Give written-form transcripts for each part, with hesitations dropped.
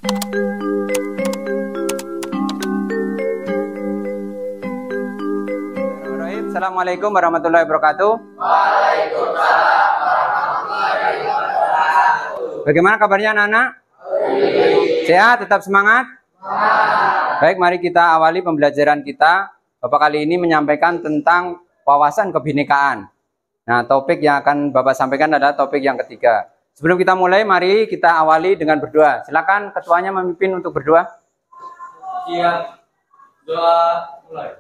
Assalamualaikum warahmatullahi wabarakatuh. Waalaikumsalam warahmatullahi wabarakatuh. Bagaimana kabarnya anak-anak? Sehat, tetap semangat? Baik, mari kita awali pembelajaran kita. Bapak kali ini menyampaikan tentang wawasan kebinekaan. Nah, topik yang akan Bapak sampaikan adalah topik yang ketiga. Sebelum kita mulai, mari kita awali dengan berdoa. Silakan ketuanya memimpin untuk berdoa. Siap. Doa mulai.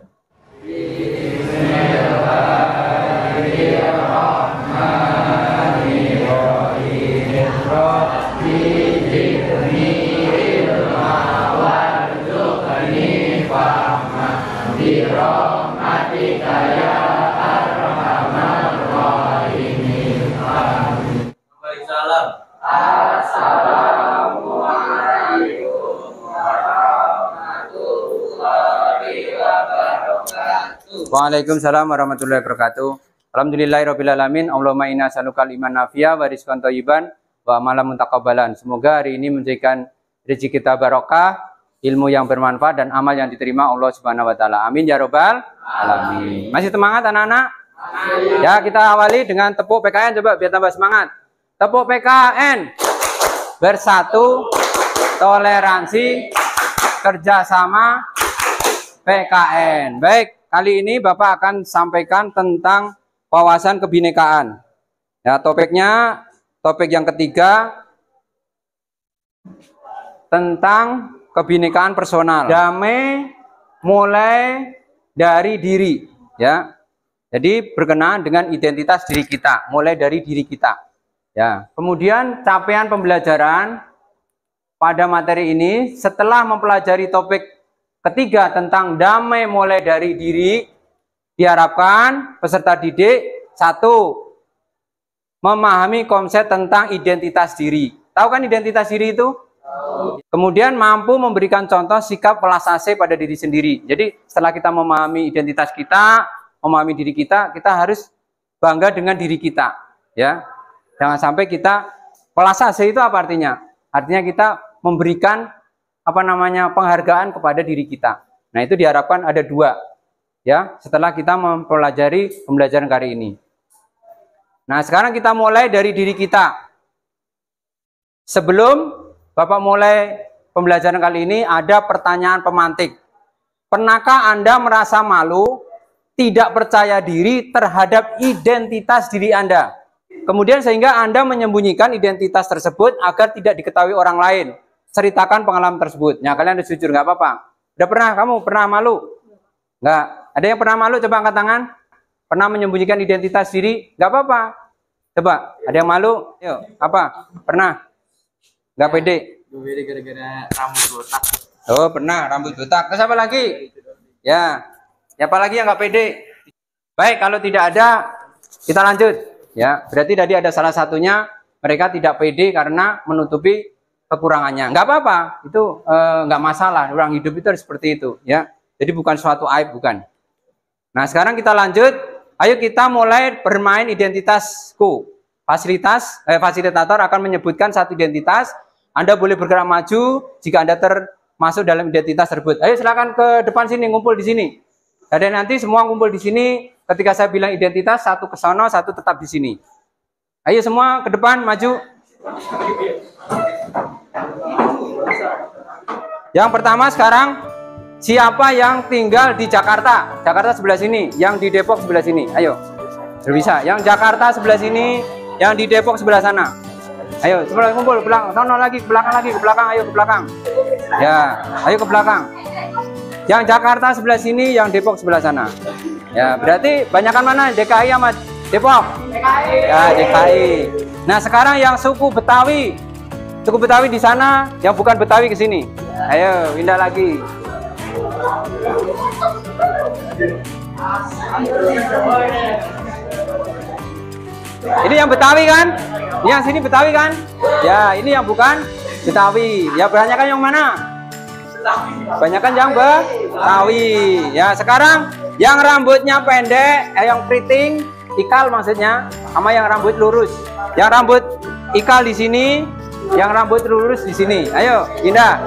Waalaikumsalam warahmatullahi wabarakatuh. Alhamdulillahirrabbilalamin. Allahumma inna as'alukal iman nafi'a wa rizqan thayyiban wa amalan mutaqabbalan. Semoga hari ini menjadikan rezeki kita barokah, ilmu yang bermanfaat dan amal yang diterima Allah Subhanahu wa taala. Amin ya rabbal alamin. Masih semangat anak-anak? Ya, kita awali dengan tepuk PKN coba biar tambah semangat. Tepuk PKN. Bersatu, toleransi, kerjasama, PKN. Baik. Kali ini Bapak akan sampaikan tentang wawasan kebinekaan. Ya, topik yang ketiga tentang kebinekaan personal. Damai mulai dari diri, ya. Jadi berkenaan dengan identitas diri kita, mulai dari diri kita. Ya. Kemudian capaian pembelajaran pada materi ini setelah mempelajari topik ketiga tentang damai mulai dari diri, diharapkan peserta didik satu, memahami konsep tentang identitas diri. Tahu kan identitas diri itu? Kemudian mampu memberikan contoh sikap welas asih pada diri sendiri. Jadi setelah kita memahami identitas kita, memahami diri kita, kita harus bangga dengan diri kita. Ya, jangan sampai kita welas asih itu apa artinya? Artinya kita memberikan penghargaan kepada diri kita. Nah, itu diharapkan ada dua, ya, setelah kita mempelajari pembelajaran kali ini. Nah, sekarang kita mulai dari diri kita. Sebelum Bapak mulai pembelajaran kali ini, ada pertanyaan pemantik. Pernahkah Anda merasa malu, tidak percaya diri terhadap identitas diri Anda? Kemudian sehingga Anda menyembunyikan identitas tersebut agar tidak diketahui orang lain. Ceritakan pengalaman tersebut. Ya, kalian harus jujur, nggak apa-apa. Udah pernah kamu pernah malu? Nggak. Ada yang pernah malu? Coba angkat tangan. Pernah menyembunyikan identitas diri? Nggak apa-apa. Coba. Ada yang malu? Yuk. Apa? Pernah? Nggak pede? Pede gara-gara rambut botak. Oh, pernah rambut botak. Terus apa lagi? Ya. Siapa lagi yang nggak pede? Baik, kalau tidak ada, kita lanjut. Ya, berarti tadi ada salah satunya mereka tidak pede karena menutupi kekurangannya. Nggak apa-apa, itu nggak masalah. Orang hidup itu harus seperti itu, ya. Jadi bukan suatu aib, bukan. Nah, sekarang kita lanjut. Ayo kita mulai bermain identitasku. Fasilitator akan menyebutkan satu identitas. Anda boleh bergerak maju jika Anda termasuk dalam identitas tersebut. Ayo silakan ke depan sini, ngumpul di sini. Dan nanti semua ngumpul di sini. Ketika saya bilang identitas, satu ke sono, satu tetap di sini. Ayo semua ke depan, maju. Yang pertama sekarang, siapa yang tinggal di Jakarta? Jakarta sebelah sini, yang di Depok sebelah sini. Ayo, bisa. Yang Jakarta sebelah sini, yang di Depok sebelah sana. Ayo, sebelah kumpul, belakang, sono lagi, ke belakang, ayo ke belakang. Ya, ayo ke belakang. Yang Jakarta sebelah sini, yang Depok sebelah sana. Ya, berarti banyakan mana? DKI sama Depok? DKI. Ya, DKI. Nah, sekarang yang suku Betawi. Suku Betawi di sana, yang bukan Betawi ke sini. Ayo, pindah lagi. Ini yang Betawi kan? Yang sini Betawi kan? Ya, ini yang bukan Betawi. Ya, kebanyakan yang mana? Banyakan yang Betawi. Ya, sekarang yang rambutnya pendek, yang keriting, ikal maksudnya, sama yang rambut lurus. Yang rambut ikal di sini, Yang rambut lurus di sini. Ayo, Indah.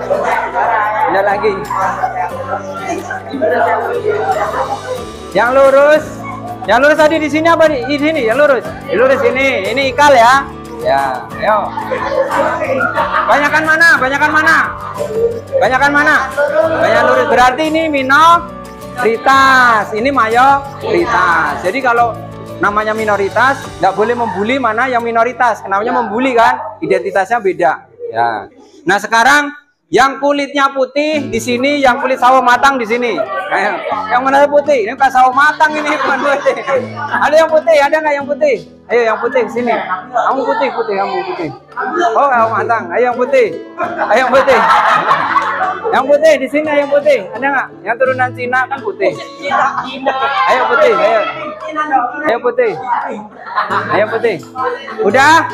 Indah lagi. Yang lurus. Yang lurus tadi di sini apa di sini? Yang lurus. Yang lurus ini. Ini ikal ya. Ya, ayo. Banyakan mana? Banyakan mana? Banyakan mana? Banyak lurus. Berarti ini minoritas. Ini mayoritas. Jadi kalau namanya minoritas, nggak boleh membuli mana yang minoritas. Namanya membuli kan? Identitasnya beda. Ya. Nah sekarang yang kulitnya putih di sini, yang kulit sawo matang di sini. Ayo. Yang mana putih? Ini bukan sawo matang ini, bukan putih. Ada yang putih? Ada nggak yang putih? Ayo yang putih di sini. Kamu putih, kamu putih. Oh, sawo matang. Ayo yang putih. Ayo yang putih. Yang putih di sini, yang putih. Ada nggak? Yang turunan Cina kan putih. Ayo putih, ayo. Ayo putih. Ayo putih. Udah?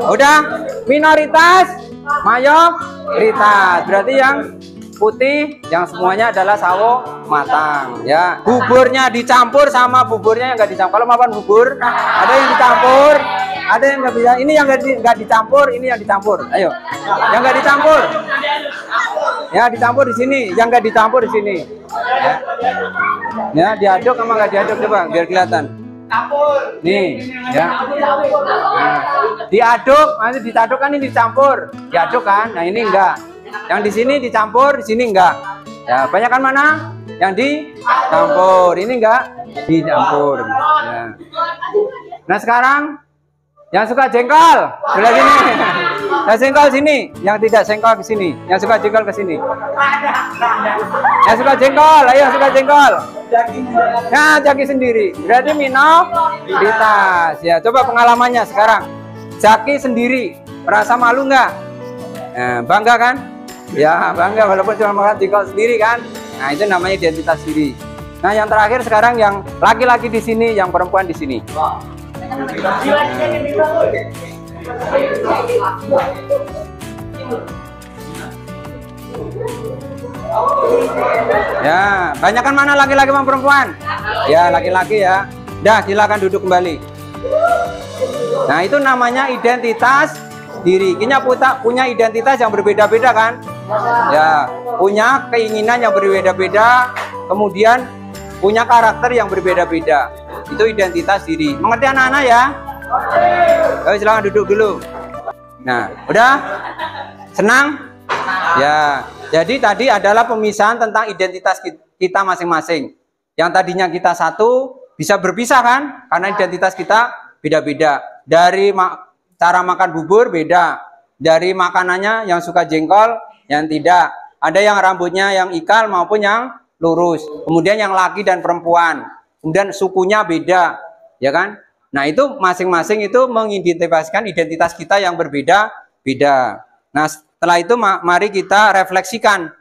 Udah? Minoritas, mayoritas. Berarti yang putih, yang semuanya adalah sawo matang. Ya. Buburnya dicampur sama buburnya yang nggak dicampur. Kalau makan bubur, ada yang dicampur, ada yang nggak bisa. Ini yang nggak dicampur, ini yang dicampur. Ayo. Yang nggak dicampur. Ya dicampur di sini, yang nggak dicampur di sini. Ya, diaduk sama nggak diaduk coba biar kelihatan. Nih, ya. Nah, diaduk, nanti ditaduk kan ini dicampur, diaduk kan. Nah ini enggak. Yang di sini dicampur, di sini enggak. Ya, banyakan mana? Yang dicampur, ini enggak dicampur. Ya. Nah sekarang yang suka jengkol, sebelah sini. Yang jengkol sini, yang tidak jengkol ke sini. Yang suka jengkol ke sini. Yang suka jengkol, ayo suka jengkol. Nah, Jaki sendiri. Berarti minoritas. Ya, coba pengalamannya sekarang. Jaki sendiri, merasa malu nggak? Nah, bangga kan? Ya, bangga walaupun cuma makan jengkol sendiri kan. Nah, itu namanya identitas diri. Nah, yang terakhir sekarang yang laki-laki di sini, yang perempuan di sini. Ya, banyakan mana laki-laki sama perempuan? Ya, laki-laki ya. Dah, silakan duduk kembali. Nah, itu namanya identitas diri. Kita punya identitas yang berbeda-beda kan? Ya, punya keinginan yang berbeda-beda, kemudian punya karakter yang berbeda-beda. Itu identitas diri. Mengerti anak-anak ya? Ayo silakan duduk dulu. Nah, udah? Senang? Ya. Jadi tadi adalah pemisahan tentang identitas kita masing-masing. Yang tadinya kita satu bisa berpisah kan? Karena identitas kita beda-beda. Dari cara makan bubur beda. Dari makanannya yang suka jengkol, yang tidak. Ada yang rambutnya yang ikal maupun yang lurus. Kemudian yang laki dan perempuan. Kemudian sukunya beda, ya kan? Nah itu masing-masing itu mengidentifikasikan identitas kita yang berbeda-beda. Nah setelah itu mari kita refleksikan,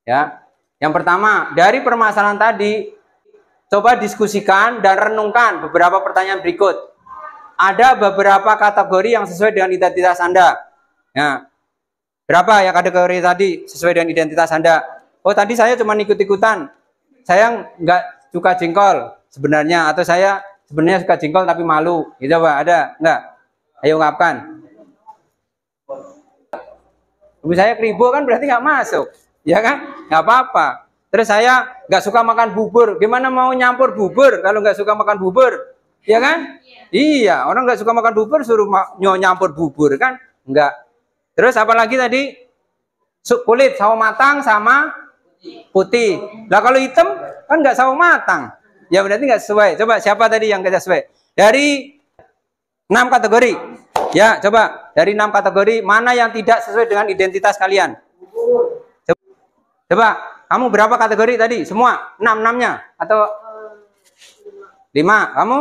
ya. Yang pertama dari permasalahan tadi, coba diskusikan dan renungkan beberapa pertanyaan berikut. Ada beberapa kategori yang sesuai dengan identitas Anda. Ya. Berapa ya kategori tadi sesuai dengan identitas Anda? Oh tadi saya cuma ikut-ikutan, saya nggak suka jengkol sebenarnya, atau saya sebenarnya suka jengkol tapi malu, gitu Pak, ada nggak? Ayo ungkapkan. Saya keribo kan berarti nggak masuk, ya kan? Nggak apa-apa. Terus saya nggak suka makan bubur, gimana mau nyampur bubur kalau nggak suka makan bubur, ya kan? Iya, orang nggak suka makan bubur suruh nyampur bubur kan? Nggak. Terus apa lagi tadi? Kulit sawo matang sama putih. Lah kalau hitam kan nggak sawo matang. Ya berarti nggak sesuai. Coba siapa tadi yang tidak sesuai? Dari 6 kategori. Ya, coba dari 6 kategori mana yang tidak sesuai dengan identitas kalian? Coba, kamu berapa kategori tadi? Semua? 6-6-nya? Atau 5? Kamu?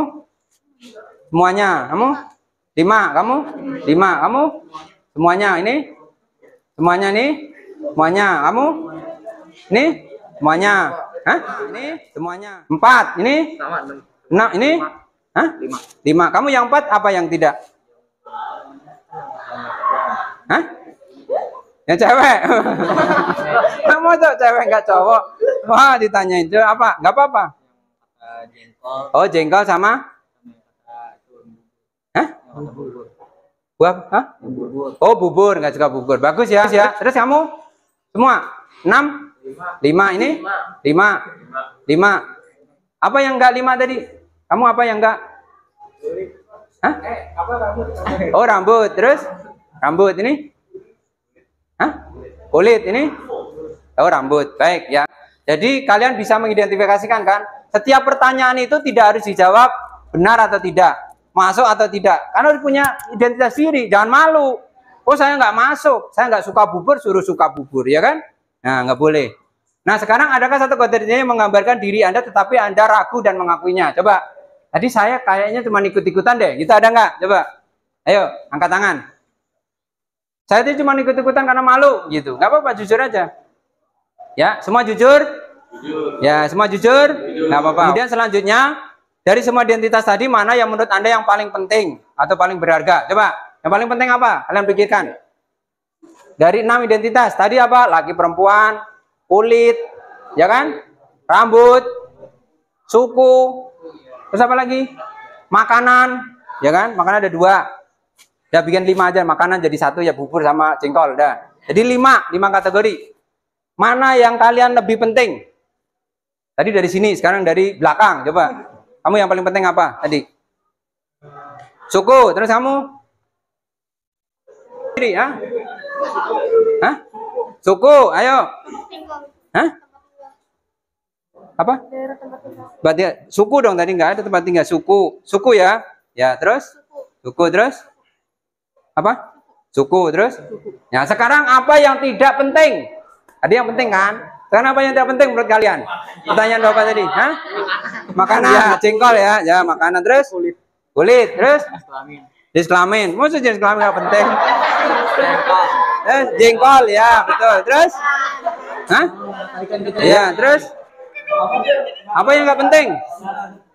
Semuanya? Kamu? 5? Kamu? 5? Kamu? Semuanya? Ini? Semuanya nih? Semuanya? Kamu? Ini? Semuanya? Hah? Ini? Semuanya? 4? Ini? 6? Ini? Hah? 5. Kamu yang 4 apa yang tidak? Hah? Yang cewek? Kamu tuh cewek nggak cowok? Wah ditanyain itu apa? Nggak apa-apa. Jengkol. Oh jengkol sama? Hah? Buah, hah? Bubur. Oh, bubur, nggak suka bubur. Bagus ya. Terus kamu? Semua? 6? 5 ini? 5. Apa yang enggak 5 tadi? Kamu apa yang enggak? Hah? Apa rambut? Oh, rambut. Terus? Rambut ini? Hah? Kulit ini? Oh, rambut. Baik ya. Jadi kalian bisa mengidentifikasikan kan? Setiap pertanyaan itu tidak harus dijawab benar atau tidak, masuk atau tidak. Karena harus punya identitas diri. Jangan malu. Oh, saya nggak masuk. Saya nggak suka bubur, suruh suka bubur, ya kan? Nah, nggak boleh. Nah, sekarang adakah satu kriteria yang menggambarkan diri Anda tetapi Anda ragu dan mengakuinya? Coba. Tadi saya kayaknya cuma ikut-ikutan deh. Gitu ada nggak? Coba. Ayo, angkat tangan. Saya itu cuma ikut-ikutan karena malu, gitu. Nggak apa-apa, jujur aja. Ya, semua jujur? Jujur. Ya, semua jujur? Nggak apa-apa. Kemudian selanjutnya, dari semua identitas tadi, mana yang menurut Anda yang paling penting atau paling berharga? Coba, yang paling penting apa? Kalian pikirkan. Dari 6 identitas, tadi apa? Laki perempuan, kulit, ya kan? Rambut, suku, terus apa lagi? Makanan, ya kan? Makanan ada 2. Udah bikin 5 aja, makanan jadi 1 ya, bubur sama jengkol, udah. Jadi 5 kategori. Mana yang kalian lebih penting? Tadi dari sini, sekarang dari belakang, coba. Kamu yang paling penting apa tadi? Suku, terus kamu? Diri, ha? Hah? Suku, ayo. Hah? Apa? Berarti suku dong, tadi nggak ada tempat tinggal. Suku ya. Ya, terus? Suku, terus? Apa? Suku, terus? Ya, sekarang apa yang tidak penting? Tadi yang penting kan? Sekarang apa yang tidak penting menurut kalian? Pertanyaan Bapak tadi, hah? Makanan, ya, jengkol ya. Ya, makanan, terus? Kulit, terus? Jenis kelamin. Maksud jenis kelamin nggak penting? Jengkol, ya, betul. Terus? Hah? Ya, terus? Apa yang nggak penting?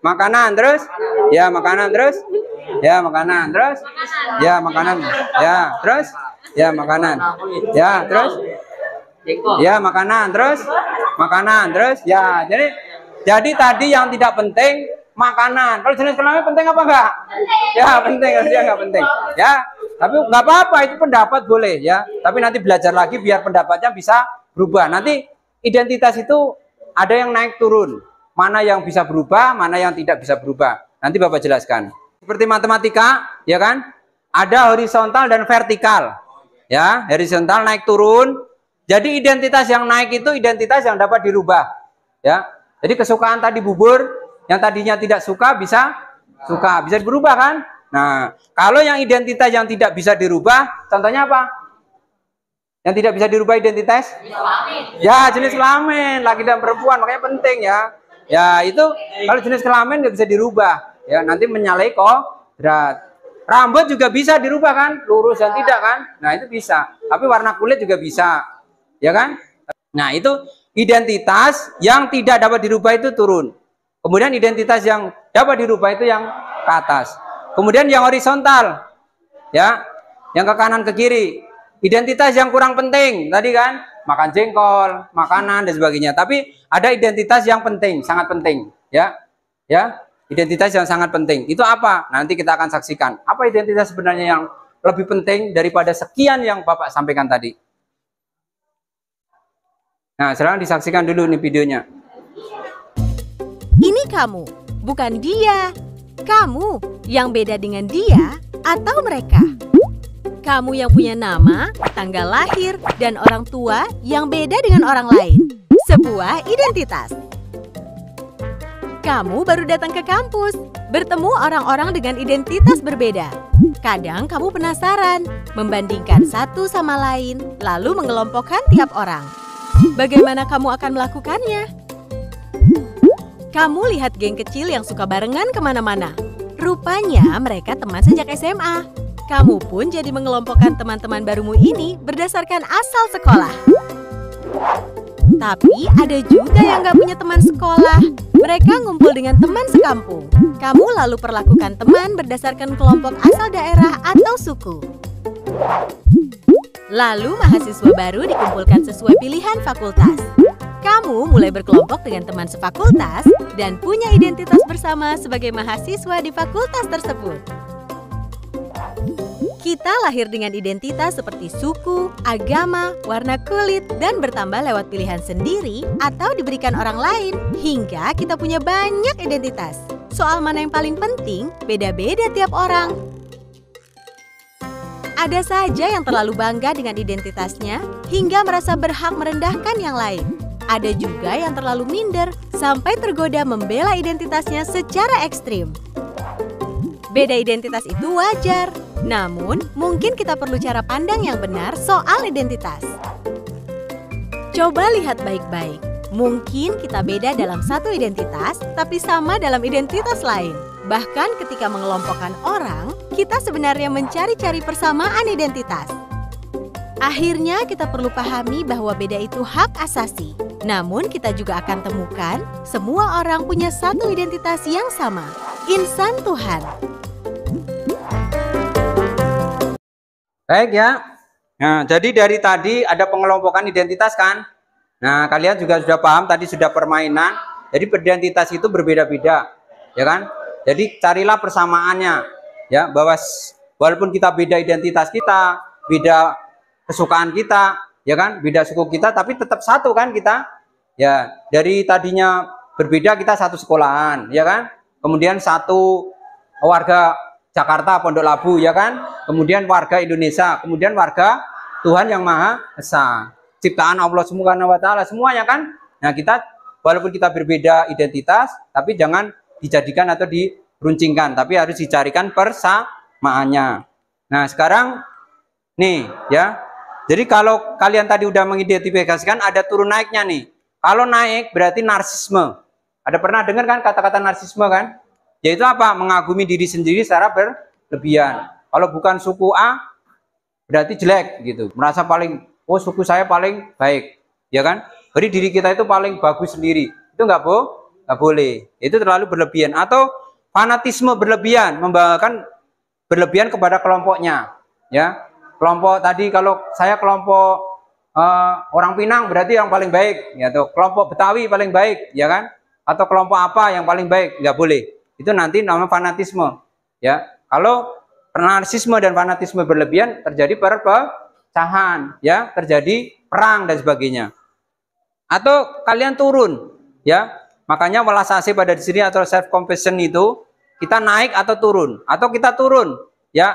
Makanan, terus? Ya, makanan, terus? Ya, makanan, terus? Ya, makanan. Ya, terus? Ya, makanan. Ya, terus? Ya, makanan, terus? Makanan, terus? Ya, jadi tadi yang tidak penting makanan. Kalau jenis kelamin penting apa enggak? Ya, penting. Dia nggak penting. Ya, tapi nggak apa-apa, itu pendapat boleh ya. Tapi nanti belajar lagi biar pendapatnya bisa berubah. Nanti identitas itu ada yang naik turun. Mana yang bisa berubah, mana yang tidak bisa berubah. Nanti Bapak jelaskan. Seperti matematika, ya kan? Ada horizontal dan vertikal. Ya, horizontal naik turun. Jadi identitas yang naik itu identitas yang dapat dirubah. Ya. Jadi kesukaan tadi bubur, yang tadinya tidak suka bisa suka, bisa berubah kan? Nah, kalau yang identitas yang tidak bisa dirubah, contohnya apa? Yang tidak bisa dirubah identitas? Ya, jenis kelamin, laki dan perempuan, makanya penting ya. Ya, itu kalau jenis kelamin nggak bisa dirubah. Ya, nanti menyalahi kodrat. Rambut juga bisa dirubah kan? Lurus dan tidak kan? Nah, itu bisa. Tapi warna kulit juga bisa. Ya kan? Nah, itu identitas yang tidak dapat dirubah itu turun. Kemudian identitas yang dapat dirubah itu yang ke atas. Kemudian yang horizontal, ya, yang ke kanan ke kiri. Identitas yang kurang penting tadi kan, makan jengkol, makanan dan sebagainya. Tapi ada identitas yang penting, sangat penting, ya, ya, identitas yang sangat penting. Itu apa? Nanti kita akan saksikan. Apa identitas sebenarnya yang lebih penting daripada sekian yang Bapak sampaikan tadi? Nah, sekarang disaksikan dulu nih videonya. Ini kamu, bukan dia. Kamu yang beda dengan dia atau mereka. Kamu yang punya nama, tanggal lahir, dan orang tua yang beda dengan orang lain. Sebuah identitas. Kamu baru datang ke kampus, bertemu orang-orang dengan identitas berbeda. Kadang kamu penasaran, membandingkan satu sama lain, lalu mengelompokkan tiap orang. Bagaimana kamu akan melakukannya? Kamu lihat geng kecil yang suka barengan kemana-mana. Rupanya mereka teman sejak SMA. Kamu pun jadi mengelompokkan teman-teman barumu ini berdasarkan asal sekolah. Tapi ada juga yang gak punya teman sekolah. Mereka ngumpul dengan teman sekampung. Kamu lalu perlakukan teman berdasarkan kelompok asal daerah atau suku. Lalu mahasiswa baru dikumpulkan sesuai pilihan fakultas. Kamu mulai berkelompok dengan teman sefakultas dan punya identitas bersama sebagai mahasiswa di fakultas tersebut. Kita lahir dengan identitas seperti suku, agama, warna kulit, dan bertambah lewat pilihan sendiri atau diberikan orang lain, hingga kita punya banyak identitas. Soal mana yang paling penting, beda-beda tiap orang. Ada saja yang terlalu bangga dengan identitasnya, hingga merasa berhak merendahkan yang lain. Ada juga yang terlalu minder, sampai tergoda membela identitasnya secara ekstrim. Beda identitas itu wajar, namun mungkin kita perlu cara pandang yang benar soal identitas. Coba lihat baik-baik, mungkin kita beda dalam satu identitas, tapi sama dalam identitas lain. Bahkan ketika mengelompokkan orang, kita sebenarnya mencari-cari persamaan identitas. Akhirnya kita perlu pahami bahwa beda itu hak asasi. Namun kita juga akan temukan semua orang punya satu identitas yang sama, insan Tuhan. Baik ya. Nah, jadi dari tadi ada pengelompokan identitas kan? Nah, kalian juga sudah paham tadi sudah permainan. Jadi identitas itu berbeda-beda, ya kan? Jadi carilah persamaannya, ya, bahwa walaupun kita beda identitas kita, beda kesukaan kita, ya kan? Beda suku kita, tapi tetap satu kan kita? Ya, dari tadinya berbeda kita satu sekolahan, ya kan? Kemudian satu warga Jakarta, Pondok Labu, ya kan? Kemudian warga Indonesia, kemudian warga Tuhan yang Maha Esa, ciptaan Allah Subhanahu wa Ta'ala, semuanya kan? Nah, kita walaupun kita berbeda identitas, tapi jangan dijadikan atau diruncingkan, tapi harus dicarikan persamaannya. Nah, sekarang nih, ya. Jadi kalau kalian tadi udah mengidentifikasikan, ada turun naiknya nih. Kalau naik berarti narsisme. Ada pernah dengar kan kata-kata narsisme kan? Yaitu apa? Mengagumi diri sendiri secara berlebihan. Kalau bukan suku A, berarti jelek gitu. Merasa paling, oh suku saya paling baik, ya kan? Jadi diri kita itu paling bagus sendiri. Itu nggak boleh. Itu terlalu berlebihan. Atau fanatisme berlebihan, membanggakan berlebihan kepada kelompoknya. Ya, kelompok tadi kalau saya kelompok orang Pinang berarti yang paling baik. Ya, atau kelompok Betawi paling baik, ya kan? Atau kelompok apa yang paling baik? Nggak boleh. Itu nanti namanya fanatisme, ya. Kalau narsisme dan fanatisme berlebihan terjadi perpecahan, ya, terjadi perang dan sebagainya. Atau kalian turun, ya. Makanya welas asih pada diri atau self compassion itu kita naik atau turun, atau kita turun, ya.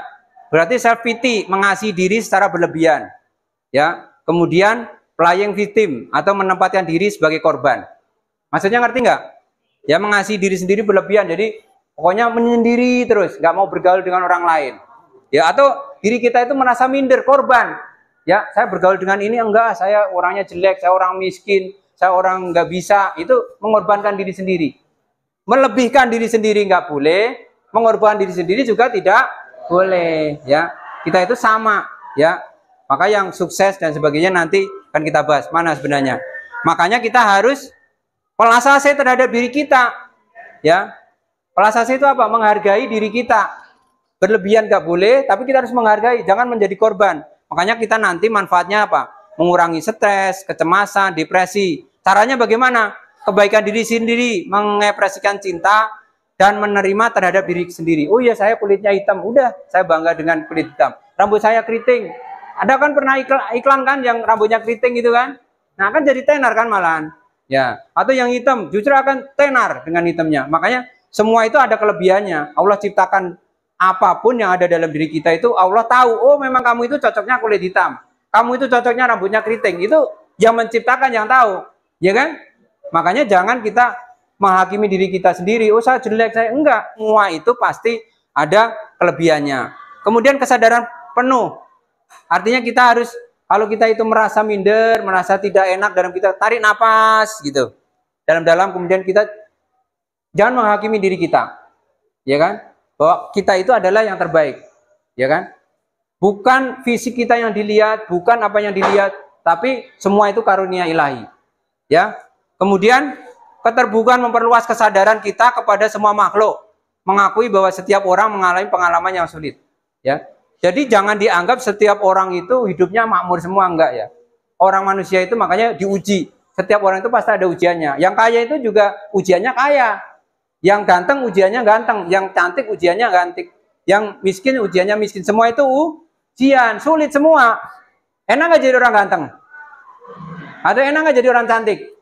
Berarti self pity, mengasihi diri secara berlebihan, ya. Kemudian playing victim atau menempatkan diri sebagai korban. Maksudnya ngerti nggak? Ya, mengasihi diri sendiri berlebihan, jadi pokoknya menyendiri terus, nggak mau bergaul dengan orang lain. Ya, atau diri kita itu merasa minder, korban. Ya, saya bergaul dengan ini enggak, saya orangnya jelek, saya orang miskin, saya orang nggak bisa. Itu mengorbankan diri sendiri. Melebihkan diri sendiri nggak boleh, mengorbankan diri sendiri juga tidak boleh. Ya, kita itu sama. Ya, maka yang sukses dan sebagainya nanti akan kita bahas mana sebenarnya. Makanya kita harus welas asih terhadap diri kita, ya. Welas asih itu apa? Menghargai diri kita. Berlebihan nggak boleh, tapi kita harus menghargai, jangan menjadi korban. Makanya kita nanti manfaatnya apa? Mengurangi stres, kecemasan, depresi. Caranya bagaimana? Kebaikan diri sendiri, mengekspresikan cinta dan menerima terhadap diri sendiri. Oh iya, saya kulitnya hitam, udah, saya bangga dengan kulit hitam. Rambut saya keriting. Ada kan pernah iklan kan yang rambutnya keriting gitu kan? Nah, kan jadi tenar kan malahan. Ya, atau yang hitam justru akan tenar dengan hitamnya. Makanya semua itu ada kelebihannya. Allah ciptakan apapun yang ada dalam diri kita itu Allah tahu. Oh, memang kamu itu cocoknya kulit hitam. Kamu itu cocoknya rambutnya keriting. Itu yang menciptakan yang tahu, ya kan? Makanya jangan kita menghakimi diri kita sendiri. Oh, saya jelek, saya enggak. Semua itu pasti ada kelebihannya. Kemudian kesadaran penuh. Artinya kita harus, kalau kita itu merasa minder, merasa tidak enak dalam kita, tarik napas gitu. Dalam-dalam, kemudian kita jangan menghakimi diri kita. Ya kan? Bahwa kita itu adalah yang terbaik. Ya kan? Bukan fisik kita yang dilihat, bukan apa yang dilihat, tapi semua itu karunia ilahi. Ya. Kemudian keterbukaan memperluas kesadaran kita kepada semua makhluk. Mengakui bahwa setiap orang mengalami pengalaman yang sulit. Ya. Jadi jangan dianggap setiap orang itu hidupnya makmur semua, enggak ya. Orang manusia itu makanya diuji. Setiap orang itu pasti ada ujiannya. Yang kaya itu juga ujiannya kaya. Yang ganteng ujiannya ganteng. Yang cantik ujiannya cantik. yang miskin ujiannya miskin. Semua itu ujian, sulit semua. Enak nggak jadi orang ganteng? Atau enak nggak jadi orang cantik?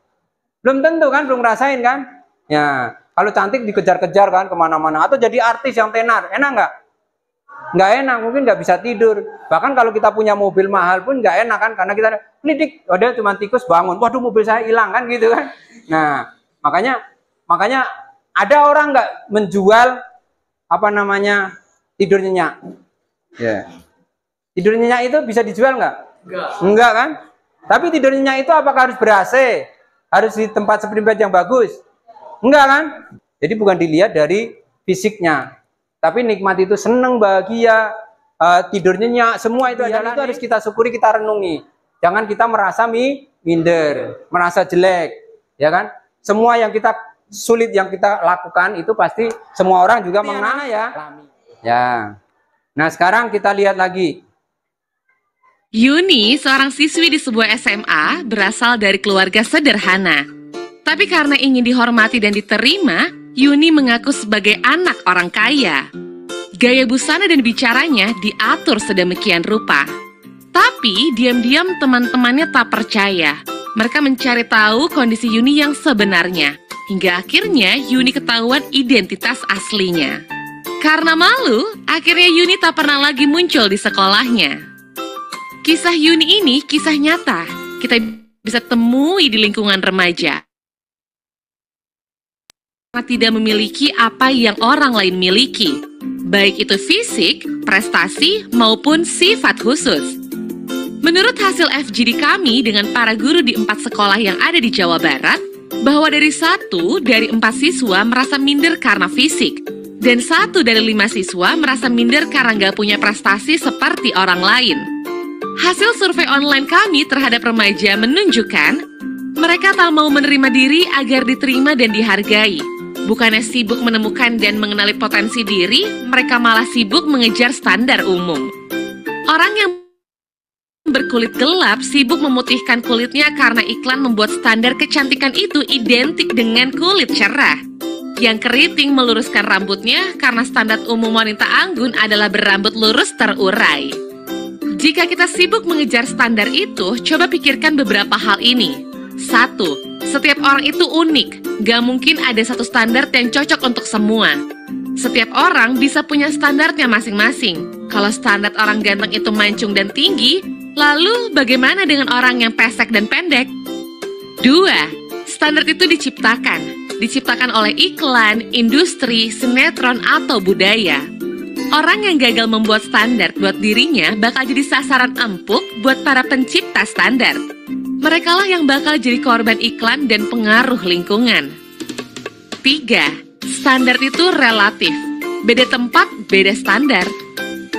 Belum tentu kan, belum ngerasain kan? Ya, kalau cantik dikejar-kejar kan kemana-mana. Atau jadi artis yang tenar, enak nggak? Nggak enak, mungkin nggak bisa tidur. Bahkan kalau kita punya mobil mahal pun nggak enak kan, karena kita lidik, ada cuma tikus bangun, waduh mobil saya hilang kan gitu kan. Nah, makanya ada orang nggak menjual apa namanya tidur nyenyak. Ya. Tidur nyenyak itu bisa dijual nggak? Enggak kan? Tapi tidur nyenyak itu apakah harus ber-AC? Harus di tempat sleeping bed yang bagus? Enggak kan? Jadi bukan dilihat dari fisiknya. Tapi nikmat itu senang, bahagia, tidur nyenyak, semua itu adalah itu harus kita syukuri, kita renungi. Jangan kita merasa minder, merasa jelek, ya kan? Semua yang kita sulit yang kita lakukan itu pasti semua orang juga mengenai ya. Ya. Nah, sekarang kita lihat lagi. Yuni, seorang siswi di sebuah SMA, berasal dari keluarga sederhana. Tapi karena ingin dihormati dan diterima, Yuni mengaku sebagai anak orang kaya. Gaya busana dan bicaranya diatur sedemikian rupa. Tapi diam-diam teman-temannya tak percaya. Mereka mencari tahu kondisi Yuni yang sebenarnya. Hingga akhirnya Yuni ketahuan identitas aslinya. Karena malu, akhirnya Yuni tak pernah lagi muncul di sekolahnya. Kisah Yuni ini kisah nyata. Kita bisa temui di lingkungan remaja. Tidak memiliki apa yang orang lain miliki, baik itu fisik, prestasi, maupun sifat khusus. Menurut hasil FGD kami dengan para guru di 4 sekolah yang ada di Jawa Barat, bahwa dari 1 dari 4 siswa merasa minder karena fisik, dan 1 dari 5 siswa merasa minder karena nggak punya prestasi seperti orang lain. Hasil survei online kami terhadap remaja menunjukkan mereka tak mau menerima diri agar diterima dan dihargai. Bukannya sibuk menemukan dan mengenali potensi diri, mereka malah sibuk mengejar standar umum. Orang yang berkulit gelap sibuk memutihkan kulitnya karena iklan membuat standar kecantikan itu identik dengan kulit cerah. Yang keriting meluruskan rambutnya karena standar umum wanita anggun adalah berambut lurus terurai. Jika kita sibuk mengejar standar itu, coba pikirkan beberapa hal ini. 1. Setiap orang itu unik. Gak mungkin ada satu standar yang cocok untuk semua. Setiap orang bisa punya standarnya masing-masing. Kalau standar orang ganteng itu mancung dan tinggi, lalu bagaimana dengan orang yang pesek dan pendek? 2. Standar itu diciptakan. Diciptakan oleh iklan, industri, sinetron, atau budaya. Orang yang gagal membuat standar buat dirinya bakal jadi sasaran empuk buat para pencipta standar. Merekalah yang bakal jadi korban iklan dan pengaruh lingkungan. 3. Standar itu relatif. Beda tempat, beda standar.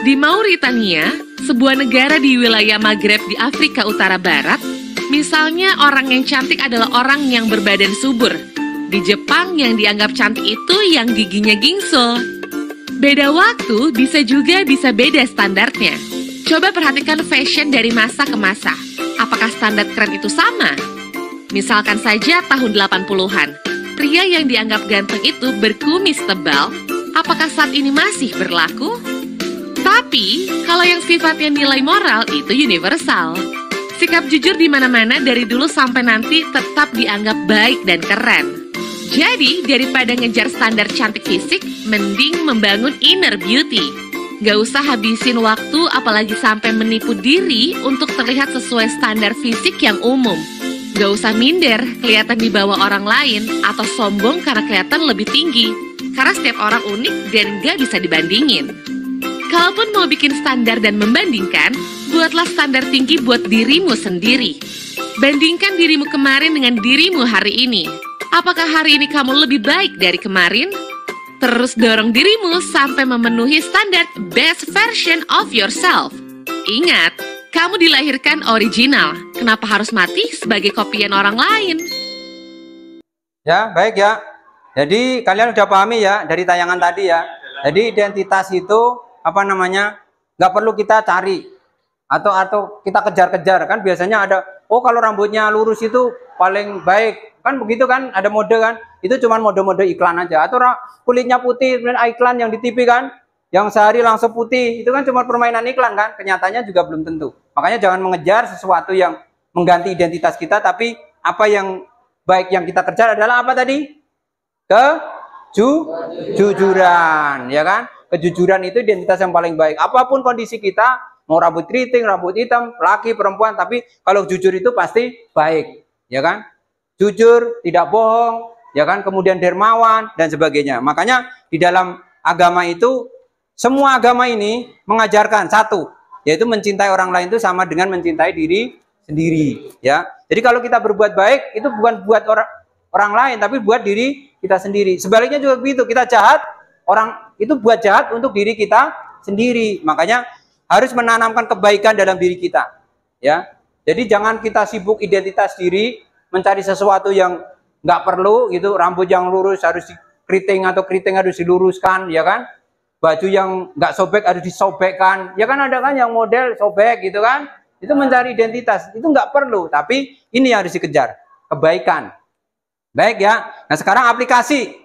Di Mauritania, sebuah negara di wilayah Maghreb di Afrika Utara Barat, misalnya orang yang cantik adalah orang yang berbadan subur. Di Jepang yang dianggap cantik itu yang giginya gingsul. Beda waktu bisa juga bisa beda standarnya. Coba perhatikan fashion dari masa ke masa. Apakah standar keren itu sama? Misalkan saja tahun 80-an. Pria yang dianggap ganteng itu berkumis tebal. Apakah saat ini masih berlaku? Tapi, kalau yang sifatnya nilai moral itu universal. Sikap jujur di mana-mana dari dulu sampai nanti tetap dianggap baik dan keren. Jadi, daripada ngejar standar cantik fisik, mending membangun inner beauty. Gak usah habisin waktu apalagi sampai menipu diri untuk terlihat sesuai standar fisik yang umum. Gak usah minder, kelihatan di bawah orang lain, atau sombong karena kelihatan lebih tinggi. Karena setiap orang unik dan gak bisa dibandingin. Kalaupun mau bikin standar dan membandingkan, buatlah standar tinggi buat dirimu sendiri. Bandingkan dirimu kemarin dengan dirimu hari ini. Apakah hari ini kamu lebih baik dari kemarin? Terus dorong dirimu sampai memenuhi standar best version of yourself. Ingat, kamu dilahirkan original. Kenapa harus mati sebagai kopian orang lain? Ya, baik ya. Jadi kalian sudah pahami ya dari tayangan tadi ya. Jadi identitas itu apa namanya? Nggak perlu kita cari atau kita kejar-kejar kan biasanya ada. Oh kalau rambutnya lurus itu paling baik. Kan begitu kan, ada mode kan, itu cuma mode-mode iklan aja. Atau kulitnya putih, iklan yang di TV kan, yang sehari langsung putih, itu kan cuma permainan iklan kan, kenyataannya juga belum tentu. Makanya jangan mengejar sesuatu yang mengganti identitas kita, tapi apa yang baik yang kita kejar adalah apa tadi? Kejujuran, ya kan? Kejujuran itu identitas yang paling baik. Apapun kondisi kita, mau rambut keriting, rambut hitam, laki, perempuan, tapi kalau jujur itu pasti baik, ya kan? Jujur, tidak bohong, ya kan? Kemudian dermawan dan sebagainya. Makanya di dalam agama itu, semua agama ini mengajarkan satu, yaitu mencintai orang lain itu sama dengan mencintai diri sendiri, ya. Jadi kalau kita berbuat baik itu bukan buat orang lain, tapi buat diri kita sendiri. Sebaliknya juga begitu, kita jahat, orang itu buat jahat untuk diri kita sendiri. Makanya harus menanamkan kebaikan dalam diri kita, ya. Jadi jangan kita sibuk identitas diri, mencari sesuatu yang nggak perlu gitu. Rambut yang lurus harus dikeriting atau keriting harus diluruskan, ya kan? Baju yang nggak sobek harus disobekkan, ya kan? Ada kan yang model sobek gitu kan? Itu mencari identitas, itu nggak perlu. Tapi ini yang harus dikejar, kebaikan. Baik ya. Nah sekarang aplikasi.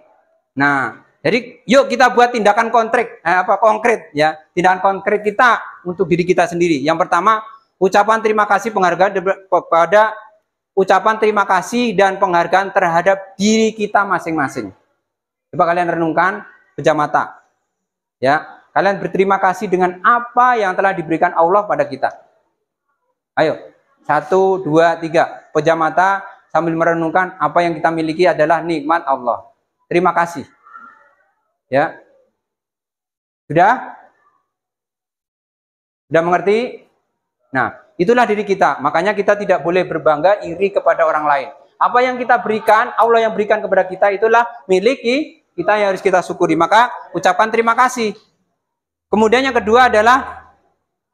Nah jadi yuk kita buat tindakan konkret ya, tindakan konkret kita untuk diri kita sendiri. Yang pertama, ucapan terima kasih, penghargaan kepada ucapan terima kasih dan penghargaan terhadap diri kita masing-masing. Coba kalian renungkan, pejam mata. Ya, kalian berterima kasih dengan apa yang telah diberikan Allah pada kita. Ayo, 1, 2, 3. Pejam mata sambil merenungkan apa yang kita miliki adalah nikmat Allah. Terima kasih. Ya. Sudah? Sudah mengerti? Nah, itulah diri kita. Makanya kita tidak boleh berbangga iri kepada orang lain. Apa yang kita berikan, Allah yang berikan kepada kita, itulah miliki kita yang harus kita syukuri. Maka ucapkan terima kasih. Kemudian yang kedua adalah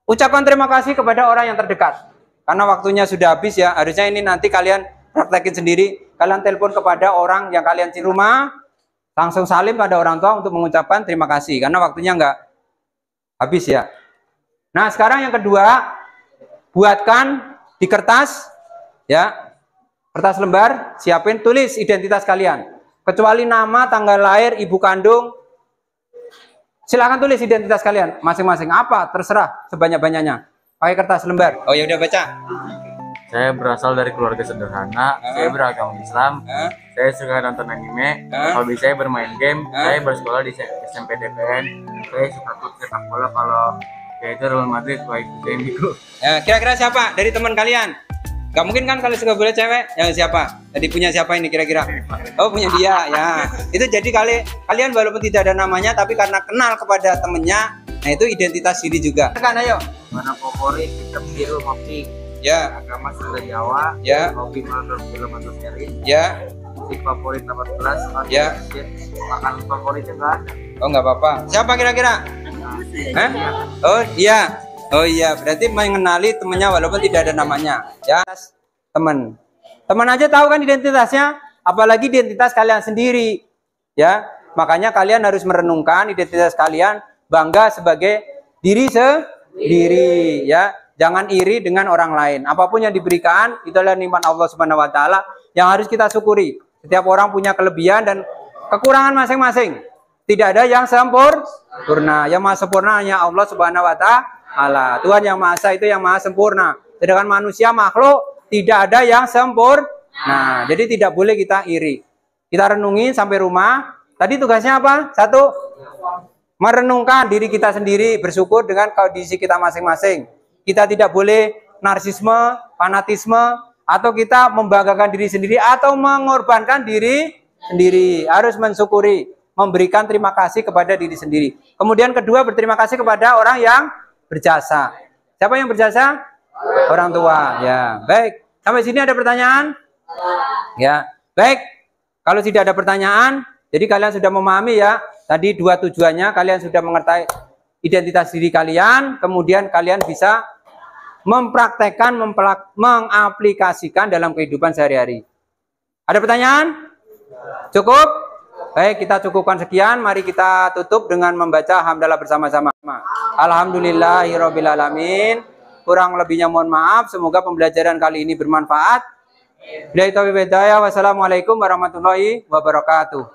ucapkan terima kasih kepada orang yang terdekat. Karena waktunya sudah habis ya, harusnya ini nanti kalian praktekin sendiri. Kalian telepon kepada orang yang kalian di rumah, langsung salim pada orang tua untuk mengucapkan terima kasih. Karena waktunya nggak habis ya. Nah sekarang yang kedua, buatkan di kertas, ya, kertas lembar, siapin, tulis identitas kalian. Kecuali nama, tanggal lahir, ibu kandung, silakan tulis identitas kalian masing-masing. Apa? Terserah sebanyak-banyaknya. Pakai kertas lembar. Oh ya udah baca. Saya berasal dari keluarga sederhana. Saya beragama Islam. Saya suka nonton anime. Hobi saya bermain game. Saya bersekolah di SMP TPN. Saya suka klub sepak bola kalau yaitu Real Madrid. Baik itu. Ya, kira-kira siapa dari teman kalian? Gak mungkin kan kalau suka bola cewek? Ya siapa? Tadi punya siapa ini kira-kira? Oh punya dia ya. Itu jadi kalian walaupun tidak ada namanya tapi karena kenal kepada temennya, nah itu identitas diri juga. Kan ayo. Warna favorit hitam biru kopi. Ya. Agama sudah Jawa. Ya. Hobi nonton film atau series. Ya. Musik favorit 18. Ya. Makanan favorit juga. Oh nggak apa-apa. Siapa kira-kira? Hah? Oh iya. Oh iya, berarti mengenali temannya walaupun tidak ada namanya. Ya, teman. Teman aja tahu kan identitasnya, apalagi identitas kalian sendiri. Ya, makanya kalian harus merenungkan identitas kalian, bangga sebagai diri sendiri, ya. Jangan iri dengan orang lain. Apapun yang diberikan, itulah nikmat Allah Subhanahu wa taala yang harus kita syukuri. Setiap orang punya kelebihan dan kekurangan masing-masing. Tidak ada yang sempurna. Yang maha sempurna hanya Allah Subhanahu wa taala. Tuhan yang Maha Esa itu yang maha sempurna. Sedangkan manusia makhluk tidak ada yang sempurna. Nah, jadi tidak boleh kita iri. Kita renungi sampai rumah. Tadi tugasnya apa? 1, merenungkan diri kita sendiri, bersyukur dengan kondisi kita masing-masing. Kita tidak boleh narsisme, fanatisme, atau kita membanggakan diri sendiri atau mengorbankan diri sendiri. Harus mensyukuri, memberikan terima kasih kepada diri sendiri. Kemudian kedua, berterima kasih kepada orang yang berjasa. Siapa yang berjasa? Orang tua. Ya, baik. Sampai sini ada pertanyaan? Ya, baik. Kalau tidak ada pertanyaan, jadi kalian sudah memahami ya. Tadi 2 tujuannya, kalian sudah mengerti identitas diri kalian, kemudian kalian bisa mempraktekkan, mengaplikasikan dalam kehidupan sehari-hari. Ada pertanyaan? Cukup? Baik, kita cukupkan sekian. Mari kita tutup dengan membaca hamdalah bersama-sama. Alhamdulillahirrabbilalamin. Kurang lebihnya mohon maaf. Semoga pembelajaran kali ini bermanfaat. Wassalamualaikum warahmatullahi wabarakatuh.